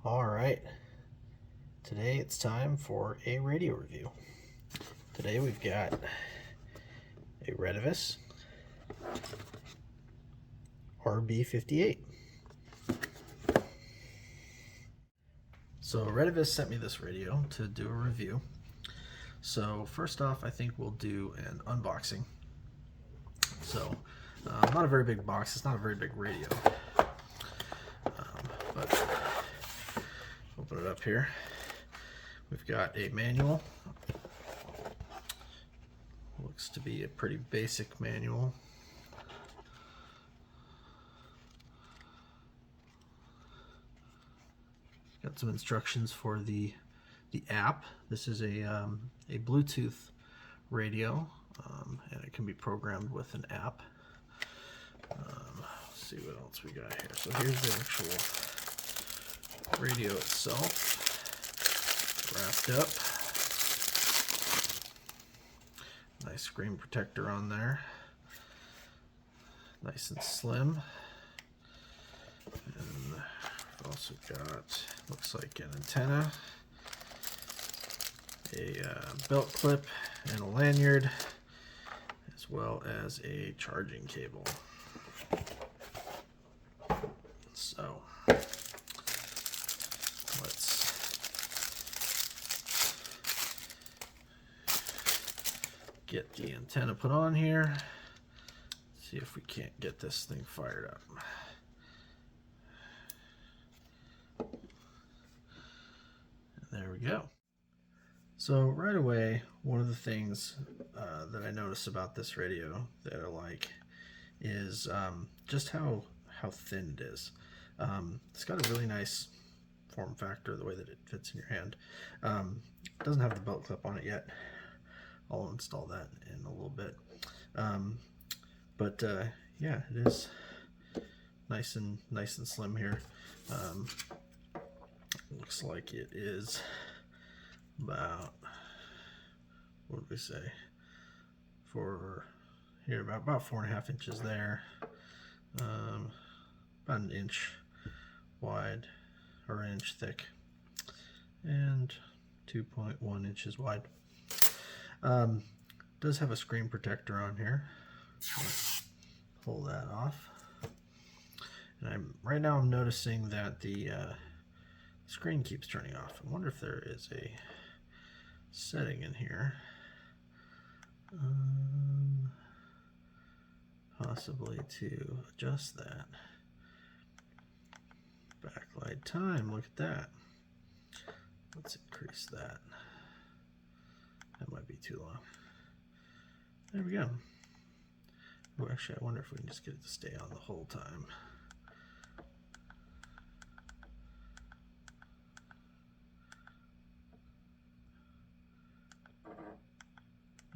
All right, today it's time for a radio review. Today we've got a Retevis RB58. So Retevis sent me this radio to do a review. So first off, I think we'll do an unboxing. So not a very big box, it's not a very big radio. But open it up here. We've got a manual. Looks to be a pretty basic manual. Got some instructions for the app. This is a Bluetooth radio, and it can be programmed with an app. Let's see what else we got here. So here's the actual radio itself, wrapped up. Nice screen protector on there. Nice and slim. And we've also got, looks like an antenna, a belt clip, and a lanyard, as well as a charging cable. So let's get the antenna put on here. See if we can't get this thing fired up. And there we go. So right away, one of the things that I noticed about this radio that I like is just how thin it is. It's got a really nice form factor, the way that it fits in your hand. It doesn't have the belt clip on it yet. I'll install that in a little bit. Yeah, it is nice and slim here. Looks like it is about, what did we say? For here, about 4.5 inches there. About an inch wide, or an inch thick, and 2.1 inches wide. Does have a screen protector on here. Pull that off. And right now I'm noticing that the screen keeps turning off. I wonder if there is a setting in here. Possibly to adjust that. Backlight time, look at that. Let's increase that. That might be too long. There we go. Oh, actually, I wonder if we can just get it to stay on the whole time.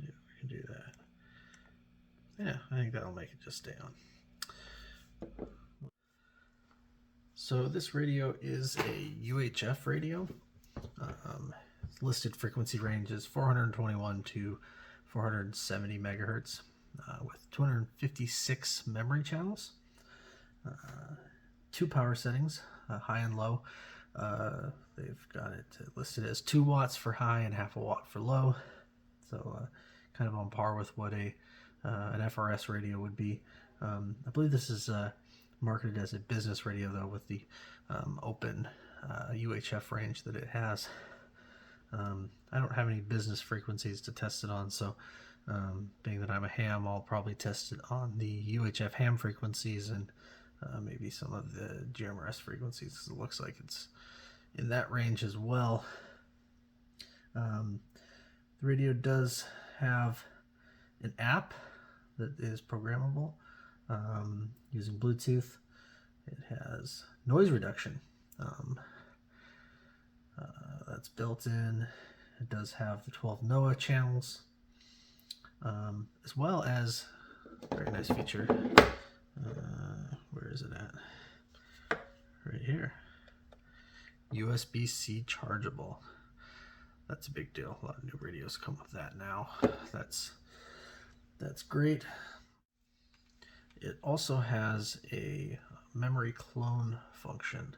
Yeah, we can do that. Yeah, I think that'll make it just stay on. So this radio is a UHF radio. Listed frequency range is 421 to 470 megahertz with 256 memory channels, 2 power settings, high and low. They've got it listed as 2 watts for high and half a watt for low, so kind of on par with what an FRS radio would be. I believe this is marketed as a business radio though, with the open UHF range that it has. I don't have any business frequencies to test it on, so being that I'm a ham, I'll probably test it on the UHF ham frequencies and maybe some of the GMRS frequencies, because it looks like it's in that range as well. The radio does have an app that is programmable using Bluetooth. It has noise reduction. That's built in. It does have the 12 NOAA channels, as well as a very nice feature. Where is it at? Right here. USB-C chargeable. That's a big deal. A lot of new radios come with that now. That's great. It also has a memory clone function.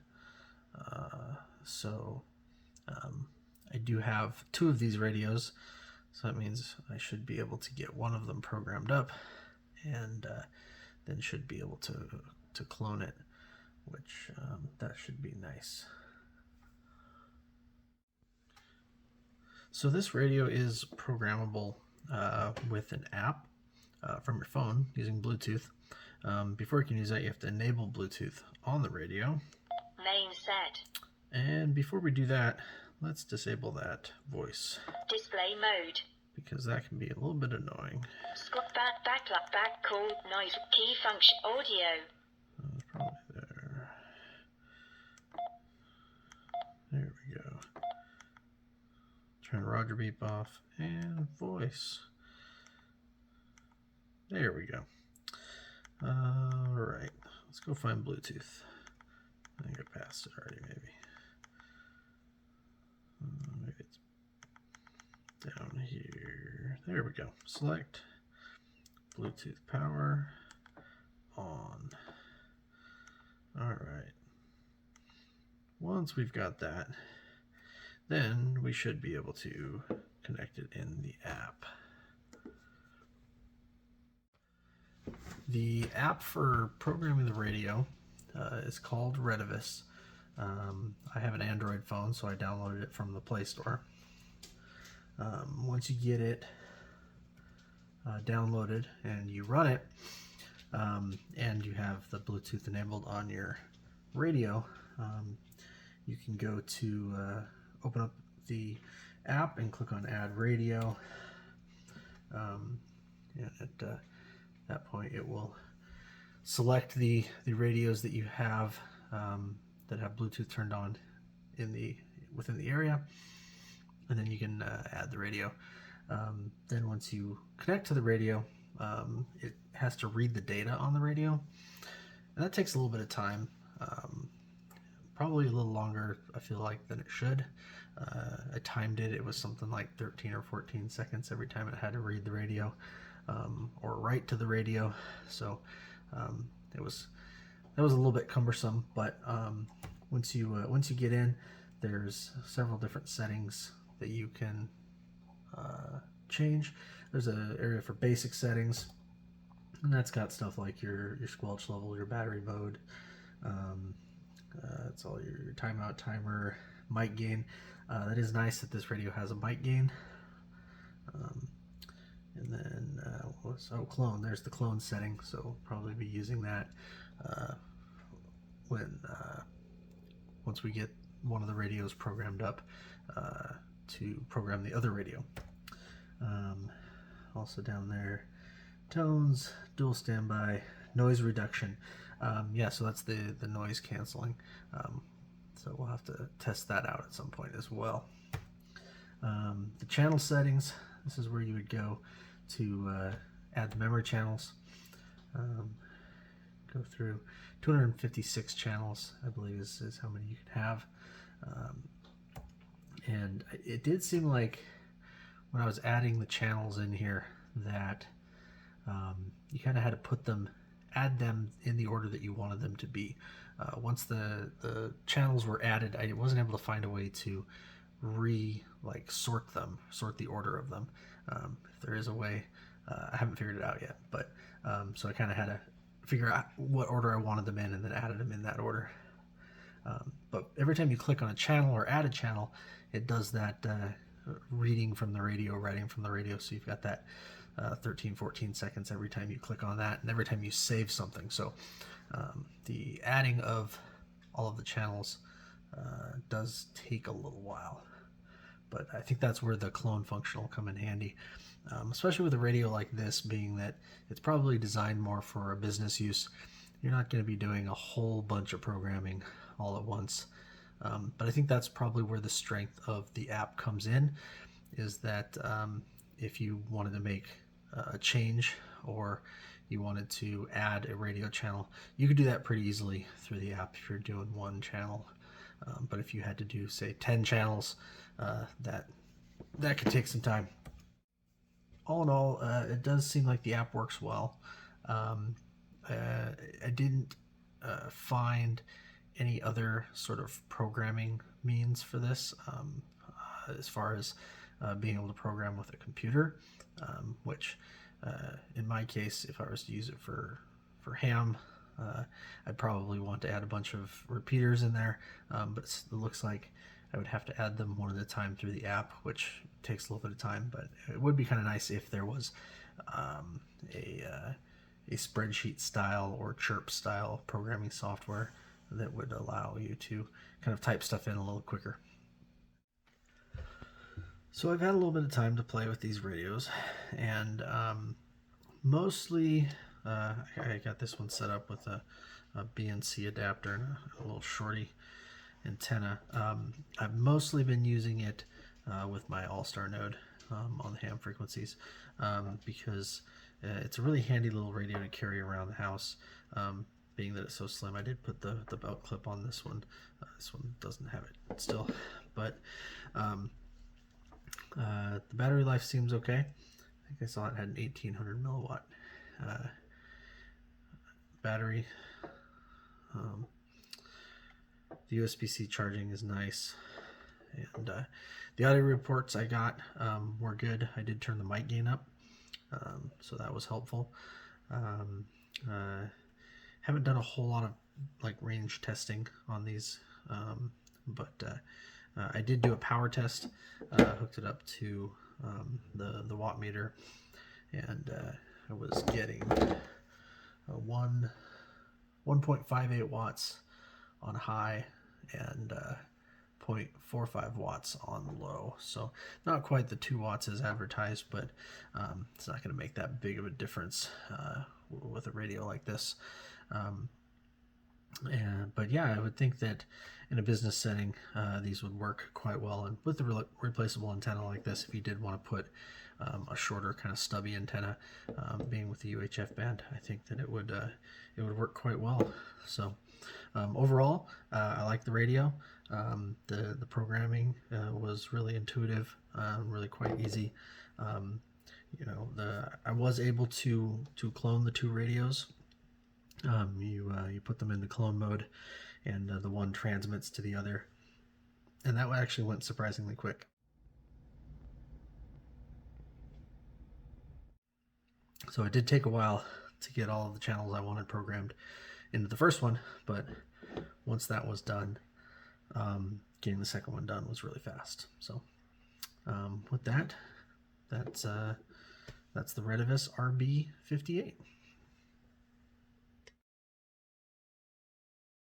So I do have 2 of these radios, so that means I should be able to get one of them programmed up, and then should be able to clone it, which that should be nice. So this radio is programmable with an app from your phone using Bluetooth. Before you can use that, you have to enable Bluetooth on the radio. Main set. And before we do that, let's disable that voice. Display mode. Because that can be a little bit annoying. Back call noise key function audio. It's probably there. There we go. Turn Roger beep off and voice. There we go. Alright, let's go find Bluetooth. I think I passed it already, maybe. Maybe it's down here. There we go. Select Bluetooth power on. Alright. Once we've got that, then we should be able to connect it in the app. The app for programming the radio is called Retevis. I have an Android phone, so I downloaded it from the Play Store. Once you get it downloaded and you run it, and you have the Bluetooth enabled on your radio, you can go to open up the app and click on Add Radio. And at that point, it will select the radios that you have that have Bluetooth turned on within the area, and then you can add the radio. Then once you connect to the radio, it has to read the data on the radio, and that takes a little bit of time. Probably a little longer, I feel like, than it should. I timed it. It was something like 13 or 14 seconds every time it had to read the radio or write to the radio. So that was a little bit cumbersome. But once you get in, there's several different settings that you can change. There's an area for basic settings, and that's got stuff like your squelch level, your battery mode. It's all your timeout, timer, mic gain. That is nice that this radio has a mic gain. And then clone. There's the clone setting, so we'll probably be using that once we get one of the radios programmed up to program the other radio. Also down there, tones, dual standby, noise reduction. So that's the noise canceling. So we'll have to test that out at some point as well. The channel settings, this is where you would go to add the memory channels. Go through 256 channels, I believe is how many you can have. And it did seem like when I was adding the channels in here that you kind of had to add them in the order that you wanted them to be. Once the channels were added, I wasn't able to find a way to sort the order of them. If there is a way, I haven't figured it out yet, but so I kind of had to figure out what order I wanted them in and then added them in that order. But every time you click on a channel or add a channel, it does that reading from the radio, writing from the radio. So you've got that 13, 14 seconds every time you click on that, and every time you save something. So the adding of all of the channels does take a little while, but I think that's where the clone function will come in handy, especially with a radio like this, being that it's probably designed more for a business use. You're not going to be doing a whole bunch of programming all at once, but I think that's probably where the strength of the app comes in, is that if you wanted to make a change or you wanted to add a radio channel, you could do that pretty easily through the app if you're doing one channel. But if you had to do, say, 10 channels, that could take some time. All in all, it does seem like the app works well. I didn't find any other sort of programming means for this, as far as being able to program with a computer, which in my case, if I was to use it for ham, I'd probably want to add a bunch of repeaters in there, but it looks like I would have to add them one at a time through the app, which takes a little bit of time, but it would be kind of nice if there was a spreadsheet style or chirp style programming software that would allow you to kind of type stuff in a little quicker. So I've had a little bit of time to play with these radios, and mostly I got this one set up with a BNC adapter and a little shorty antenna. I've mostly been using it with my All-Star node on the ham frequencies, because it's a really handy little radio to carry around the house, being that it's so slim. I did put the belt clip on this one. This one doesn't have it still, but the battery life seems okay. I think I saw it had an 1800 milliwatt battery. The USB-C charging is nice, and the audio reports I got were good. I did turn the mic gain up, so that was helpful. Haven't done a whole lot of like range testing on these, but I did do a power test, hooked it up to the watt meter, and I was getting 1.58 watts on high and 0.45 watts on low. So not quite the 2 watts as advertised, but it's not going to make that big of a difference with a radio like this. But yeah, I would think that in a business setting, these would work quite well. And with the replaceable antenna like this, if you did want to put a shorter kind of stubby antenna, being with the UHF band, I think that it would work quite well. So overall, I like the radio. The programming was really intuitive, really quite easy. I was able to clone the 2 radios. You put them into clone mode, and the one transmits to the other, and that actually went surprisingly quick. So it did take a while to get all of the channels I wanted programmed into the first one, but once that was done, getting the second one done was really fast. So with that, that's the Retevis RB58.